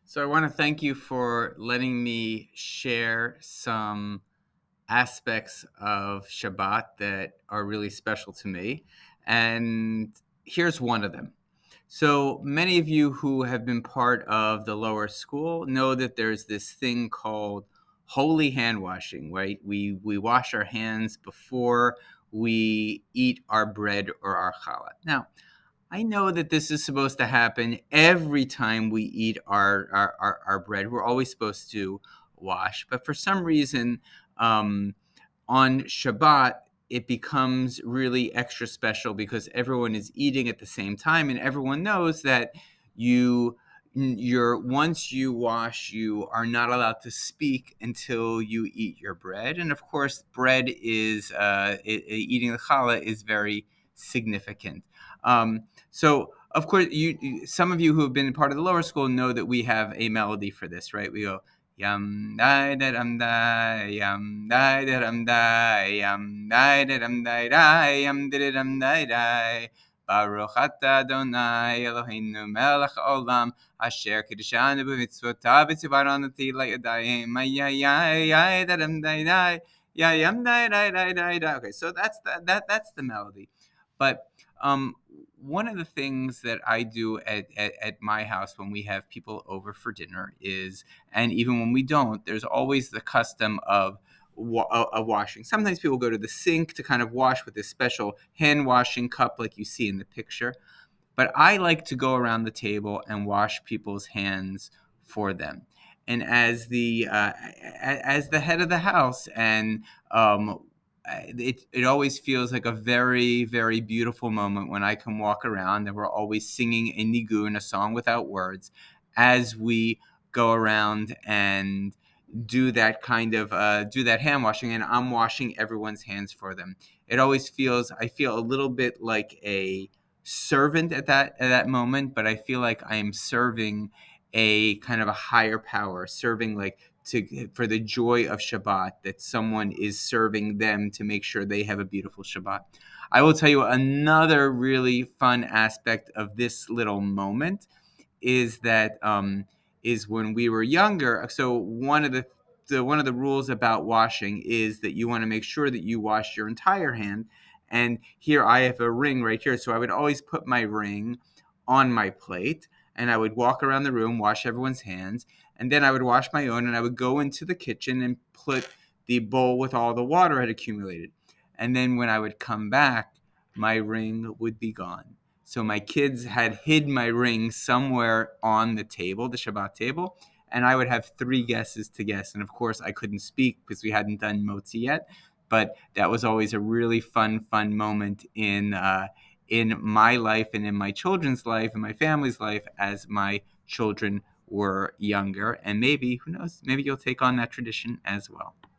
So I want to thank you for letting me share some aspects of Shabbat that are really special to me. And here's one of them. So many of you who have been part of the lower school know that there's this thing called holy hand washing, right? We wash our hands before we eat our bread or our challah. Now, I know that this is supposed to happen every time we eat our bread. We're always supposed to wash. But for some reason, um, on Shabbat, it becomes really extra special because everyone is eating at the same time, and everyone knows that you you're once you wash, you are not allowed to speak until you eat your bread. And of course, bread is eating the challah is very significant. So of course, some of you who have been part of the lower school know that we have a melody for this, right? We go yum dai da dum dai yum dai da dum dai yum dai da dum dai dai yum da dum dai dai Baruch atah Adonai Eloheinu melech haolam asher kiddushanu b'mitzvotav v'tzivaranu l'yadayim ay da dum dai dai ya yum dai dai dai dai dai. Okay, so that's the melody, but one of the things that I do at my house when we have people over for dinner is, and even when we don't, there's always the custom of washing. Sometimes people go to the sink to kind of wash with this special hand washing cup like you see in the picture. But I like to go around the table and wash people's hands for them. And as the head of the house, and it always feels like a very, very beautiful moment when I can walk around and we're always singing a nigun, a song without words, as we go around and do that hand washing, and I'm washing everyone's hands for them. I feel a little bit like a servant at that moment, but I feel like I am serving a kind of a higher power, serving like to for the joy of Shabbat, that someone is serving them to make sure they have a beautiful Shabbat. I will tell you another really fun aspect of this little moment is that is when we were younger. So one of the rules about washing is that you want to make sure that you wash your entire hand. And here I have a ring right here, so I would always put my ring on my plate, and I would walk around the room, wash everyone's hands, and then I would wash my own, and I would go into the kitchen and put the bowl with all the water I had accumulated. And then when I would come back, my ring would be gone. So my kids had hid my ring somewhere on the table, the Shabbat table, and I would have three guesses to guess. And of course, I couldn't speak because we hadn't done motzi yet. But that was always a really fun moment in my life and in my children's life and my family's life as my children were younger. And maybe, who knows, maybe you'll take on that tradition as well.